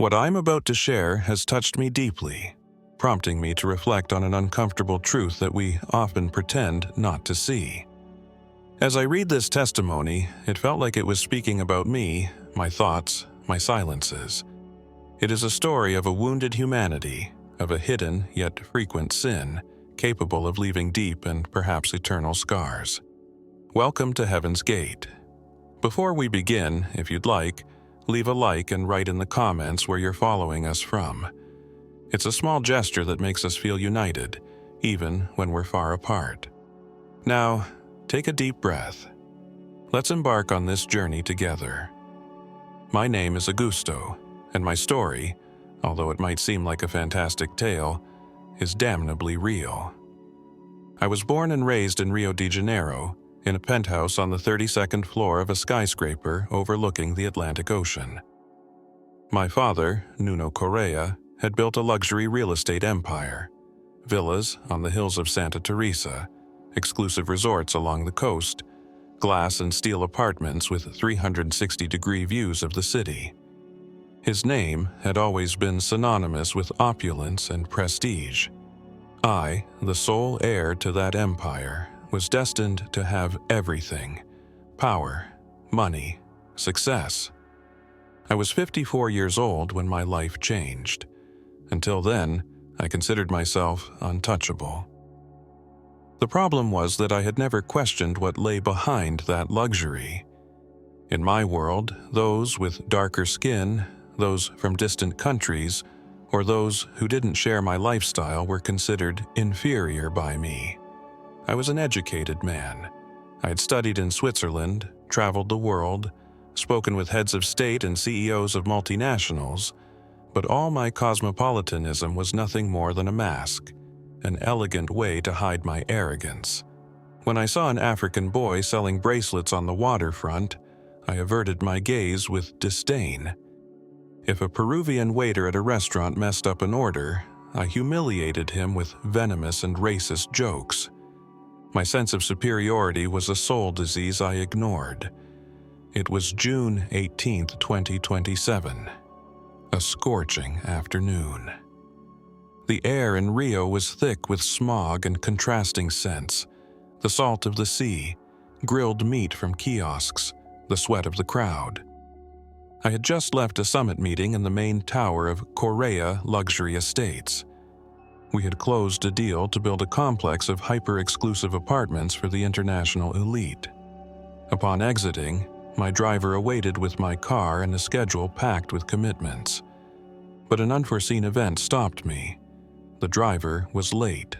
What I'm about to share has touched me deeply, prompting me to reflect on an uncomfortable truth that we often pretend not to see. As I read this testimony, it felt like it was speaking about me, my thoughts, my silences. It is a story of a wounded humanity, of a hidden yet frequent sin, capable of leaving deep and perhaps eternal scars. Welcome to Heaven's Gate. Before we begin, if you'd like, leave a like and write in the comments where you're following us from. It's a small gesture that makes us feel united, even when we're far apart. Now, take a deep breath. Let's embark on this journey together. My name is Augusto, and my story, although it might seem like a fantastic tale, is damnably real. I was born and raised in Rio de Janeiro, in a penthouse on the 32nd floor of a skyscraper overlooking the Atlantic Ocean. My father, Nuno Correa, had built a luxury real estate empire. Villas on the hills of Santa Teresa, exclusive resorts along the coast, glass and steel apartments with 360-degree views of the city. His name had always been synonymous with opulence and prestige. I, the sole heir to that empire, was destined to have everything: power, money, success. I was 54 years old when my life changed. Until then, I considered myself untouchable. The problem was that I had never questioned what lay behind that luxury. In my world, those with darker skin, those from distant countries, or those who didn't share my lifestyle were considered inferior by me. I was an educated man. I had studied in Switzerland, traveled the world, spoken with heads of state and CEOs of multinationals, but all my cosmopolitanism was nothing more than a mask, an elegant way to hide my arrogance. When I saw an African boy selling bracelets on the waterfront, I averted my gaze with disdain. If a Peruvian waiter at a restaurant messed up an order, I humiliated him with venomous and racist jokes. My sense of superiority was a soul disease I ignored. It was June 18, 2027. A scorching afternoon. The air in Rio was thick with smog and contrasting scents: the salt of the sea, grilled meat from kiosks, the sweat of the crowd. I had just left a summit meeting in the main tower of Correa Luxury Estates. We had closed a deal to build a complex of hyper-exclusive apartments for the international elite. Upon exiting, my driver awaited with my car and a schedule packed with commitments. But an unforeseen event stopped me. The driver was late.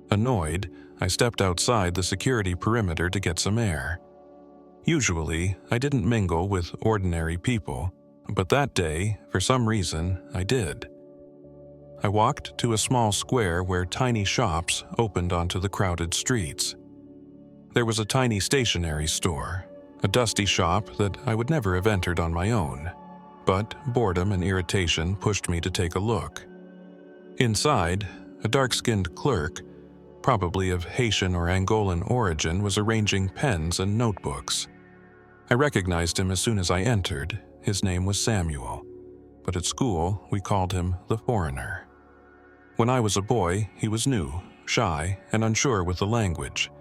Annoyed, I stepped outside the security perimeter to get some air. Usually, I didn't mingle with ordinary people, but that day, for some reason, I did. I walked to a small square where tiny shops opened onto the crowded streets. There was a tiny stationery store, a dusty shop that I would never have entered on my own, but boredom and irritation pushed me to take a look. Inside, a dark-skinned clerk, probably of Haitian or Angolan origin, was arranging pens and notebooks. I recognized him as soon as I entered. His name was Samuel, but at school we called him the foreigner. When I was a boy, he was new, shy, and unsure with the language,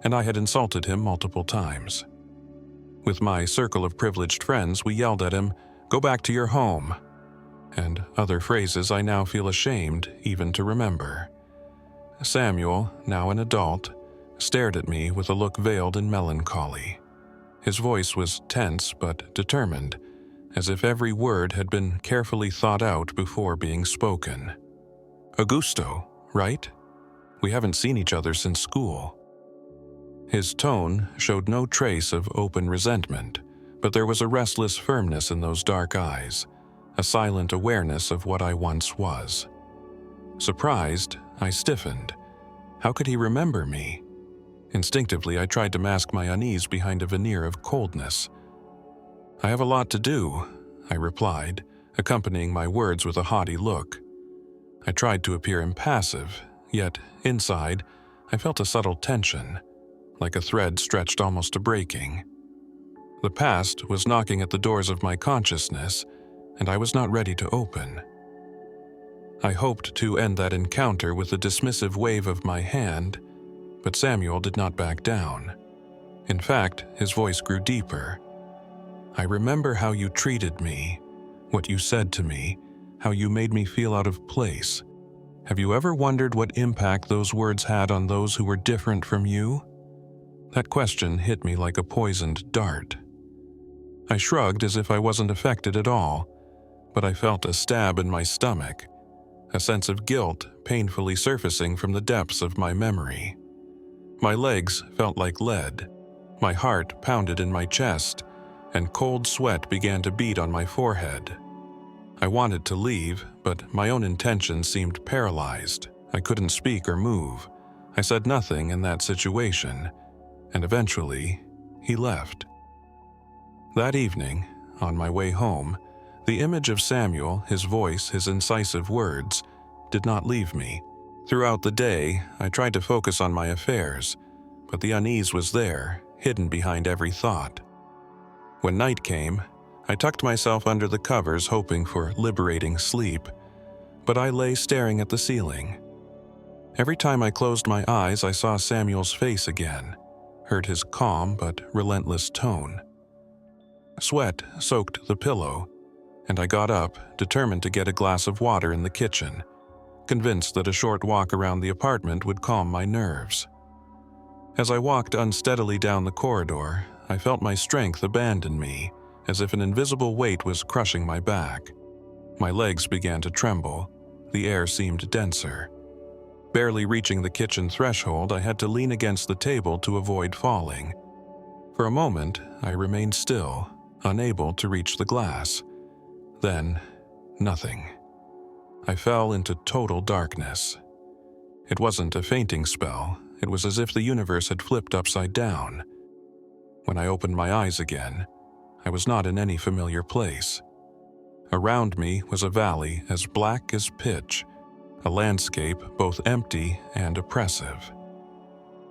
and I had insulted him multiple times. With my circle of privileged friends, we yelled at him, "Go back to your home," and other phrases I now feel ashamed even to remember. Samuel, now an adult, stared at me with a look veiled in melancholy. His voice was tense but determined, as if every word had been carefully thought out before being spoken. "Augusto, right? We haven't seen each other since school." His tone showed no trace of open resentment, but there was a restless firmness in those dark eyes, a silent awareness of what I once was. Surprised, I stiffened. How could he remember me? Instinctively, I tried to mask my unease behind a veneer of coldness. "I have a lot to do," I replied, accompanying my words with a haughty look. I tried to appear impassive, yet inside, I felt a subtle tension, like a thread stretched almost to breaking. The past was knocking at the doors of my consciousness, and I was not ready to open. I hoped to end that encounter with a dismissive wave of my hand, but Samuel did not back down. In fact, his voice grew deeper. "I remember how you treated me, what you said to me, how you made me feel out of place. Have you ever wondered what impact those words had on those who were different from you?" That question hit me like a poisoned dart. I shrugged as if I wasn't affected at all, but I felt a stab in my stomach, a sense of guilt painfully surfacing from the depths of my memory. My legs felt like lead, my heart pounded in my chest, and cold sweat began to beat on my forehead. I wanted to leave, but my own intentions seemed paralyzed. I couldn't speak or move. I said nothing in that situation, and eventually, he left. That evening, on my way home, the image of Samuel, his voice, his incisive words, did not leave me. Throughout the day, I tried to focus on my affairs, but the unease was there, hidden behind every thought. When night came, I tucked myself under the covers hoping for liberating sleep, but I lay staring at the ceiling. Every time I closed my eyes, I saw Samuel's face again, heard his calm but relentless tone. Sweat soaked the pillow, and I got up, determined to get a glass of water in the kitchen, convinced that a short walk around the apartment would calm my nerves. As I walked unsteadily down the corridor, I felt my strength abandon me, as if an invisible weight was crushing my back. My legs began to tremble. The air seemed denser. Barely reaching the kitchen threshold, I had to lean against the table to avoid falling. For a moment, I remained still, unable to reach the glass. Then, nothing. I fell into total darkness. It wasn't a fainting spell. It was as if the universe had flipped upside down. When I opened my eyes again, I was not in any familiar place. Around me was a valley as black as pitch, a landscape both empty and oppressive.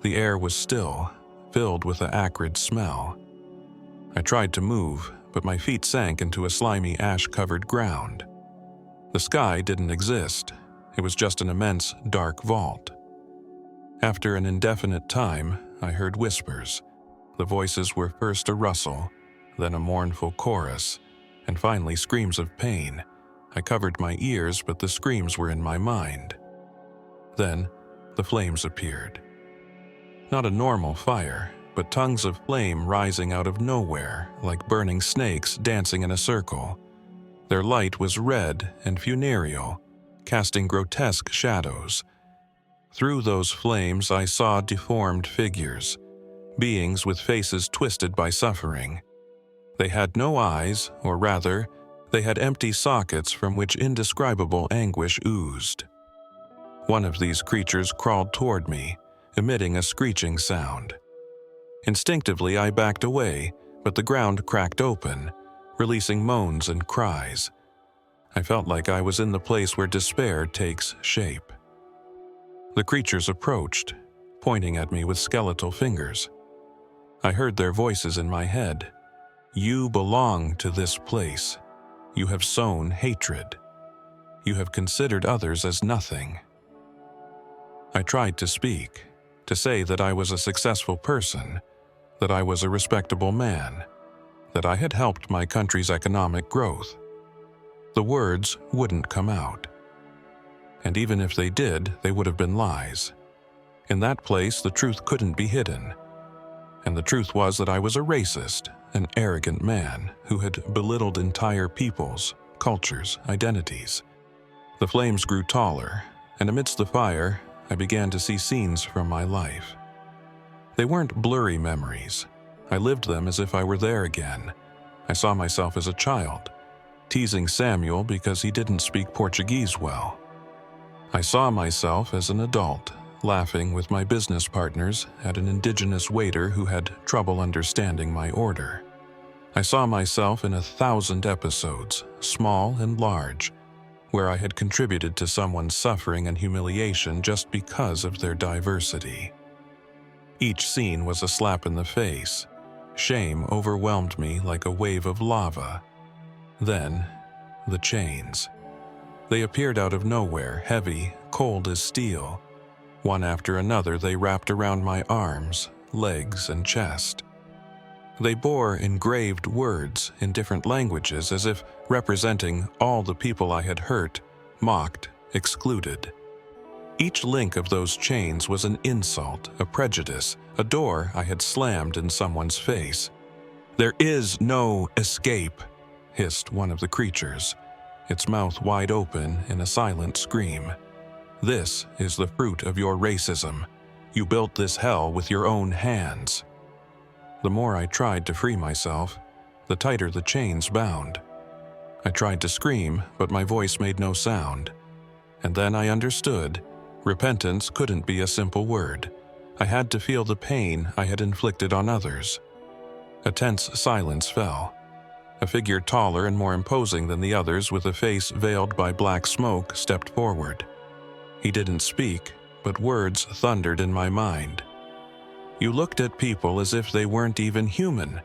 The air was still, filled with an acrid smell. I tried to move, but my feet sank into a slimy ash-covered ground. The sky didn't exist. It was just an immense, dark vault. After an indefinite time, I heard whispers. The voices were first a rustle, then a mournful chorus, and finally screams of pain. I covered my ears, but the screams were in my mind. Then, the flames appeared. Not a normal fire, but tongues of flame rising out of nowhere, like burning snakes dancing in a circle. Their light was red and funereal, casting grotesque shadows. Through those flames, I saw deformed figures, beings with faces twisted by suffering. They had no eyes, or rather, they had empty sockets from which indescribable anguish oozed. One of these creatures crawled toward me, emitting a screeching sound. Instinctively, I backed away, but the ground cracked open, releasing moans and cries. I felt like I was in the place where despair takes shape. The creatures approached, pointing at me with skeletal fingers. I heard their voices in my head. "You belong to this place. You have sown hatred. You have considered others as nothing." I tried to speak, to say that I was a successful person, that I was a respectable man, that I had helped my country's economic growth. The words wouldn't come out. And even if they did, they would have been lies. In that place, the truth couldn't be hidden. And the truth was that I was a racist, an arrogant man who had belittled entire peoples, cultures, identities. The flames grew taller, and amidst the fire, I began to see scenes from my life. They weren't blurry memories. I lived them as if I were there again. I saw myself as a child, teasing Samuel because he didn't speak Portuguese well. I saw myself as an adult, laughing with my business partners at an indigenous waiter who had trouble understanding my order. I saw myself in 1,000 episodes, small and large, where I had contributed to someone's suffering and humiliation just because of their diversity. Each scene was a slap in the face. Shame overwhelmed me like a wave of lava. Then, the chains. They appeared out of nowhere, heavy, cold as steel. One after another, they wrapped around my arms, legs, and chest. They bore engraved words in different languages as if representing all the people I had hurt, mocked, excluded. Each link of those chains was an insult, a prejudice, a door I had slammed in someone's face. "There is no escape," hissed one of the creatures, its mouth wide open in a silent scream. "This is the fruit of your racism. You built this hell with your own hands." The more I tried to free myself, the tighter the chains bound. I tried to scream, but my voice made no sound. And then I understood. Repentance couldn't be a simple word. I had to feel the pain I had inflicted on others. A tense silence fell. A figure taller and more imposing than the others, with a face veiled by black smoke, stepped forward. He didn't speak, but words thundered in my mind. "You looked at people as if they weren't even human.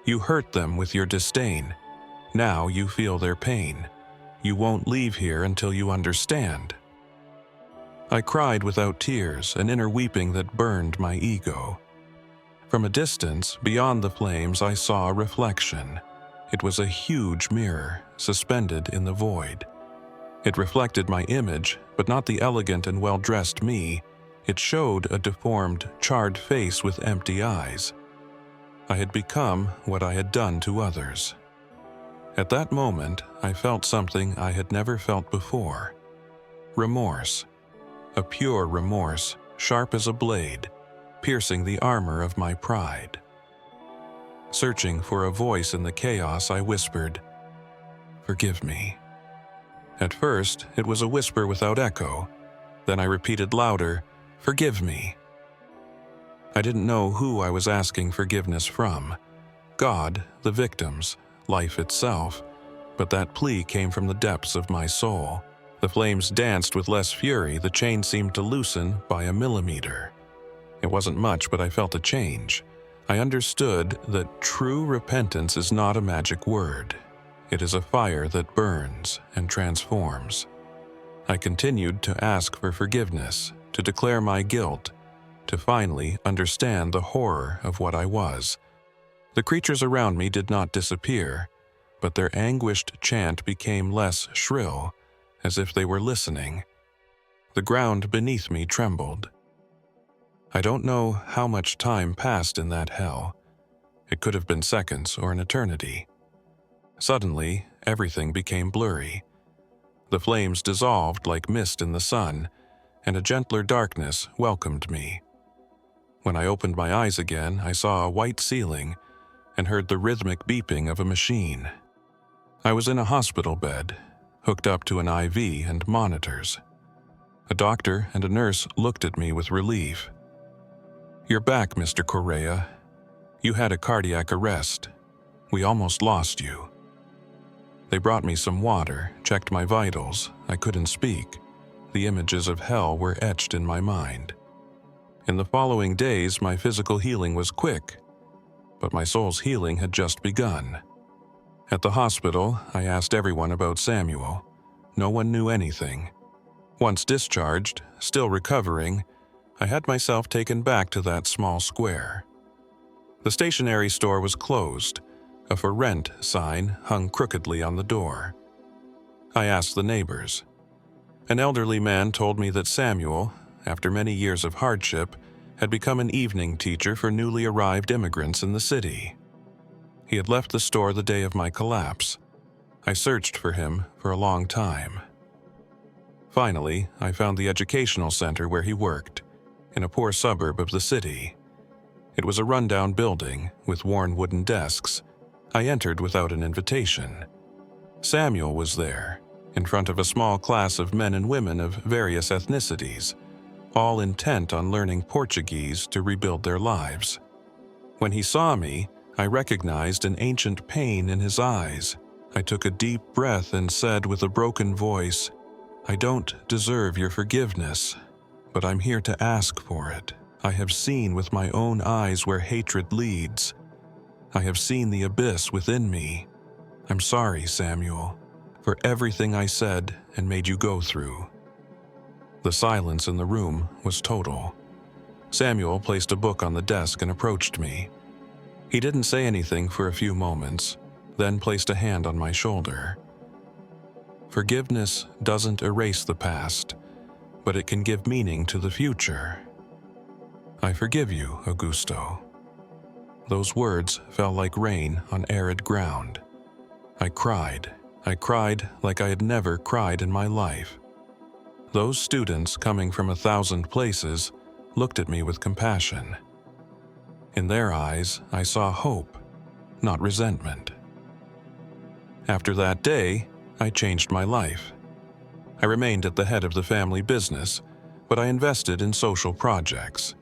You hurt them with your disdain. Now you feel their pain. You won't leave here until you understand." I cried without tears, an inner weeping that burned my ego. From a distance, beyond the flames, I saw a reflection. It was a huge mirror, suspended in the void. It reflected my image, but not the elegant and well-dressed me. It showed a deformed, charred face with empty eyes. I had become what I had done to others. At that moment, I felt something I had never felt before. Remorse. A pure remorse, sharp as a blade, piercing the armor of my pride. Searching for a voice in the chaos, I whispered, "Forgive me." At first, it was a whisper without echo. Then I repeated louder, "Forgive me." I didn't know who I was asking forgiveness from. God, the victims, life itself. But that plea came from the depths of my soul. The flames danced with less fury, the chain seemed to loosen by a millimeter. It wasn't much, but I felt a change. I understood that true repentance is not a magic word. It is a fire that burns and transforms. I continued to ask for forgiveness, to declare my guilt, to finally understand the horror of what I was. The creatures around me did not disappear, but their anguished chant became less shrill, as if they were listening. The ground beneath me trembled. I don't know how much time passed in that hell. It could have been seconds or an eternity. Suddenly, everything became blurry. The flames dissolved like mist in the sun, and a gentler darkness welcomed me. When I opened my eyes again, I saw a white ceiling and heard the rhythmic beeping of a machine. I was in a hospital bed, hooked up to an IV and monitors. A doctor and a nurse looked at me with relief. "You're back, Mr. Correa. You had a cardiac arrest. We almost lost you." They brought me some water, checked my vitals. I couldn't speak. The images of hell were etched in my mind. In the following days, my physical healing was quick, but my soul's healing had just begun. At the hospital, I asked everyone about Samuel. No one knew anything. Once discharged, still recovering, I had myself taken back to that small square. The stationery store was closed. A "For Rent" sign hung crookedly on the door. I asked the neighbors. An elderly man told me that Samuel, after many years of hardship, had become an evening teacher for newly arrived immigrants in the city. He had left the store the day of my collapse. I searched for him for a long time. Finally, I found the educational center where he worked, in a poor suburb of the city. It was a rundown building with worn wooden desks. I entered without an invitation. Samuel was there, in front of a small class of men and women of various ethnicities, all intent on learning Portuguese to rebuild their lives. When he saw me, I recognized an ancient pain in his eyes. I took a deep breath and said with a broken voice, "I don't deserve your forgiveness, but I'm here to ask for it. I have seen with my own eyes where hatred leads. I have seen the abyss within me. I'm sorry, Samuel. for everything I said and made you go through." The silence in the room was total. Samuel placed a book on the desk and approached me. He didn't say anything for a few moments, then placed a hand on my shoulder. "Forgiveness doesn't erase the past, but it can give meaning to the future. I forgive you, Augusto." Those words fell like rain on arid ground. I cried. I cried like I had never cried in my life. Those students coming from 1,000 places looked at me with compassion. In their eyes, I saw hope, not resentment. After that day, I changed my life. I remained at the head of the family business, but I invested in social projects.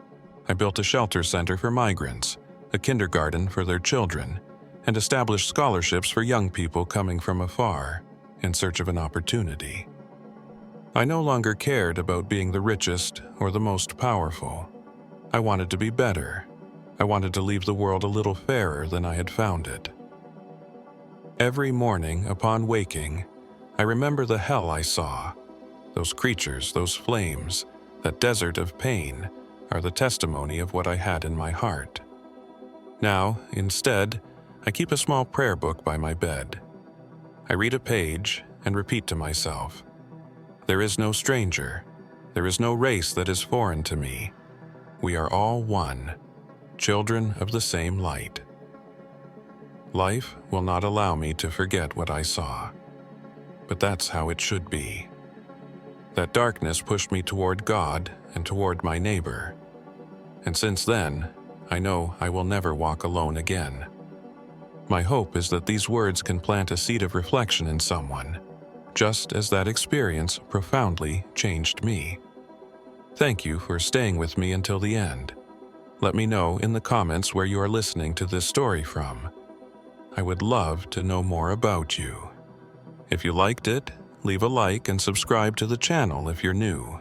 I built a shelter center for migrants, a kindergarten for their children, and established scholarships for young people coming from afar in search of an opportunity. I no longer cared about being the richest or the most powerful. I wanted to be better. I wanted to leave the world a little fairer than I had found it. Every morning upon waking, I remember the hell I saw. Those creatures, those flames, that desert of pain are the testimony of what I had in my heart. Now, instead, I keep a small prayer book by my bed. I read a page and repeat to myself, "There is no stranger. There is no race that is foreign to me. We are all one, children of the same light." Life will not allow me to forget what I saw, but that's how it should be. That darkness pushed me toward God and toward my neighbor. And since then, I know I will never walk alone again. My hope is that these words can plant a seed of reflection in someone, just as that experience profoundly changed me. Thank you for staying with me until the end. Let me know in the comments where you are listening to this story from. I would love to know more about you. If you liked it, leave a like and subscribe to the channel if you're new.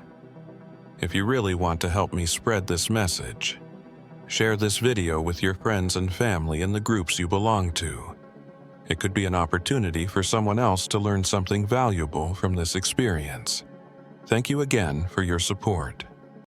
If you really want to help me spread this message, share this video with your friends and family in the groups you belong to. It could be an opportunity for someone else to learn something valuable from this experience. Thank you again for your support.